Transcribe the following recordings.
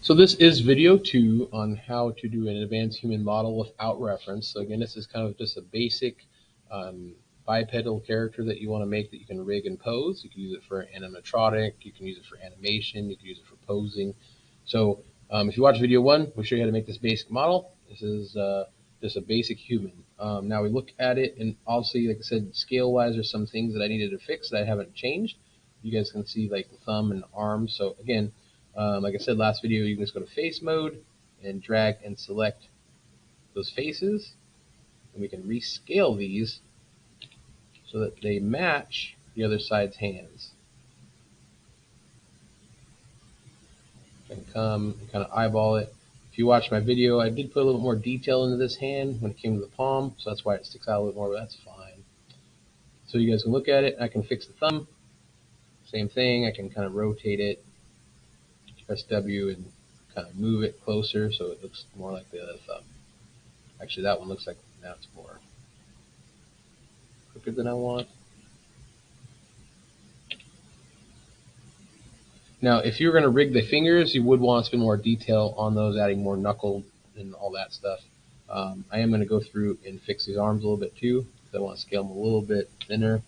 So this is video 2 on how to do an advanced human model without reference. So again, this is kind of just a basic um, bipedal character that you want to make that you can rig and pose. You can use it for animatronic, you can use it for animation, you can use it for posing. So if you watch video 1, we show you how to make this basic model. This is just a basic human. Now we look at it, and obviously, like I said, scale-wise, there's some things that I needed to fix that I haven't changed. You guys can see like the thumb and arms. So again, like I said last video, you can just go to face mode and drag and select those faces, and we can rescale these so that they match the other side's hands. I can come and kind of eyeball it. If you watch my video, I did put a little more detail into this hand when it came to the palm, so that's why it sticks out a little more, but that's fine. So you guys can look at it. I can fix the thumb. Same thing. I can kind of rotate it, press W, and kind of move it closer so it looks more like the other thumb. Actually, that one looks like now it's more crooked than I want. Now, if you're going to rig the fingers, you would want to spend more detail on those, adding more knuckle and all that stuff. I am going to go through and fix these arms a little bit too, because I want to scale them a little bit thinner.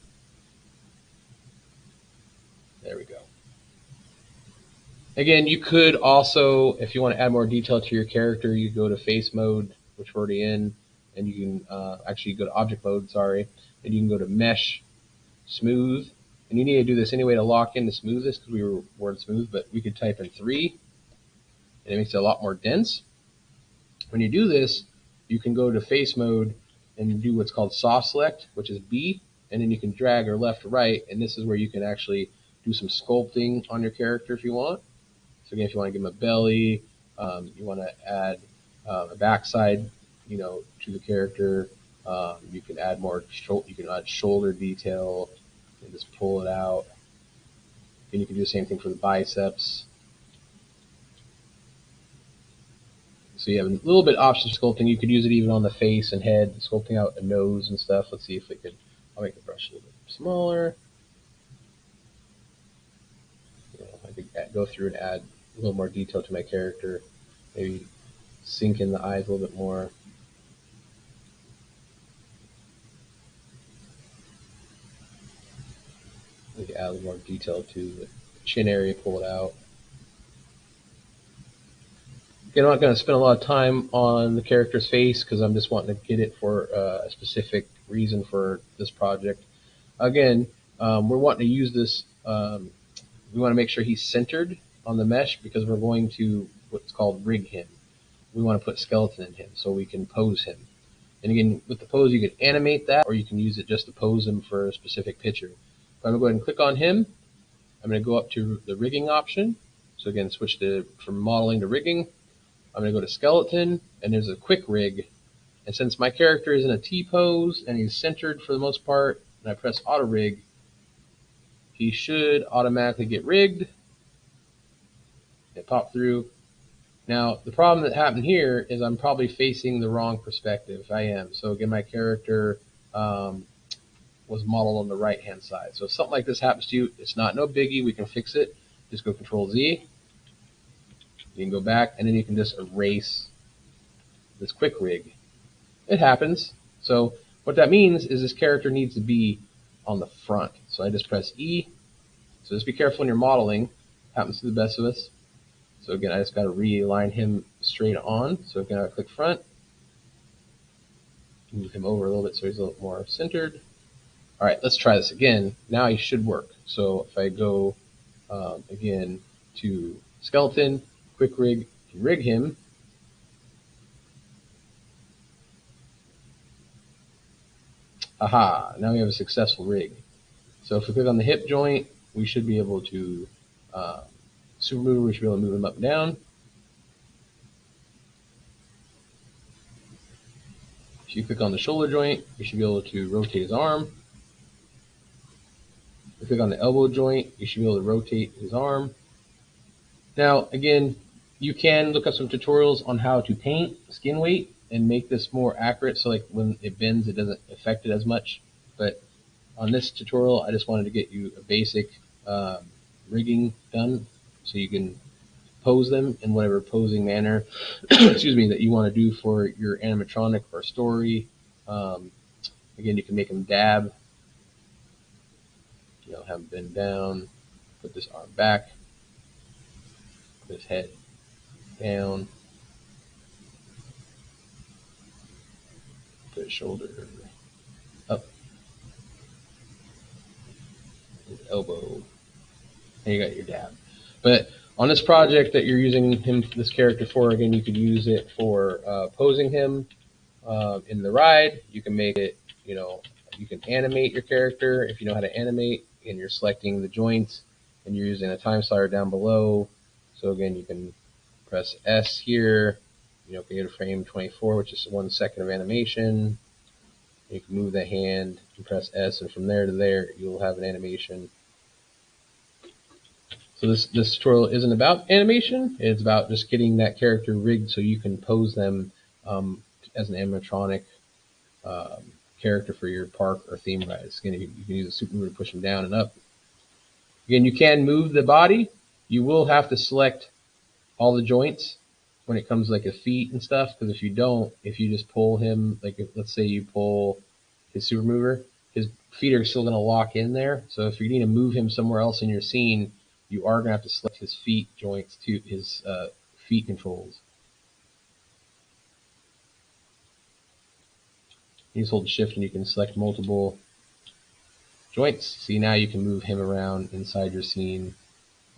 There we go. Again, you could also, if you want to add more detail to your character, you go to face mode, which we're already in, and you can actually go to object mode, sorry, and you can go to mesh smooth. And you need to do this anyway to lock in to smooth this, because we were smooth, but we could type in 3, and it makes it a lot more dense. When you do this, you can go to face mode and do what's called soft select, which is B, and then you can drag or left or right, and this is where you can actually do some sculpting on your character if you want. So again, if you want to give him a belly, you want to add a backside, to the character. You can add more. You can add shoulder detail and just pull it out. And you can do the same thing for the biceps. So you have a little bit of option sculpting. You could use it even on the face and head, sculpting out a nose and stuff. Let's see if we could. I'll make the brush a little bit smaller. I could go through and add a little more detail to my character. Maybe sink in the eyes a little bit more. We can add a little more detail to the chin area, pull it out. Again, I'm not going to spend a lot of time on the character's face because I'm just wanting to get it for a specific reason for this project. Again, we're wanting to use this. We want to make sure he's centered on the mesh because we're going to what's called rig him. We want to put skeleton in him so we can pose him. And again, with the pose, you can animate that, or you can use it just to pose him for a specific picture. But I'm going to go ahead and click on him. I'm going to go up to the rigging option. So again, switch from modeling to rigging. I'm going to go to skeleton, and there's a quick rig. And since my character is in a T pose and he's centered for the most part, and I press auto rig, he should automatically get rigged. It popped through. Now, the problem that happened here is I'm probably facing the wrong perspective. I am. So again, my character was modeled on the right-hand side. So if something like this happens to you, it's no biggie. We can fix it. Just go Control Z. You can go back, and then you can just erase this quick rig. It happens. So what that means is this character needs to be on the front. So I just press E. So just be careful when you're modeling. Happens to the best of us. So again, I just got to realign him straight on. So again, I click front. Move him over a little bit so he's a little more centered. All right, let's try this again. Now he should work. So if I go again to skeleton, quick rig, rig him. Aha, now we have a successful rig. So if we click on the hip joint, we should be able to, super mover, we should be able to move him up and down. If you click on the shoulder joint, you should be able to rotate his arm. If you click on the elbow joint, you should be able to rotate his arm. Now, again, you can look up some tutorials on how to paint skin weight and make this more accurate so like when it bends, it doesn't affect it as much. But on this tutorial, I just wanted to get you a basic rigging done so you can pose them in whatever posing manner, excuse me, that you want to do for your animatronic or story. Um, Again, you can make them dab, have them bend down, put this arm back, put his head down, put his shoulder up, his elbow, and you got your dab. But on this project that you're using this character for, again, you could use it for posing him in the ride. You can make it, you can animate your character if you know how to animate, and you're selecting the joints, and you're using a time slider down below. So again, you can press S here, go to frame 24, which is 1 second of animation. You can move the hand and press S, and from there to there, you'll have an animation. So this tutorial isn't about animation. It's about just getting that character rigged so you can pose them as an animatronic character for your park or theme rides. Again, you can use a super mover to push them down and up. Again, you can move the body. You will have to select all the joints when it comes like his feet and stuff, because if you don't, if you just pull him, like let's say you pull his super mover, his feet are still going to lock in there. So if you need to move him somewhere else in your scene, you are going to have to select his feet joints to his feet controls. You just hold shift and you can select multiple joints. See, now you can move him around inside your scene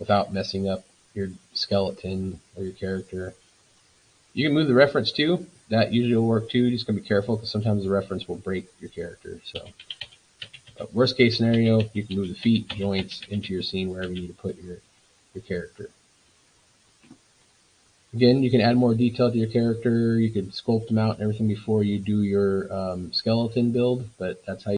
without messing up your skeleton or your character. You can move the reference too. That usually will work too. You're just going to be careful because sometimes the reference will break your character. So, worst case scenario, you can move the feet, joints into your scene wherever you need to put your character. Again, you can add more detail to your character. You could sculpt them out and everything before you do your skeleton build, but that's how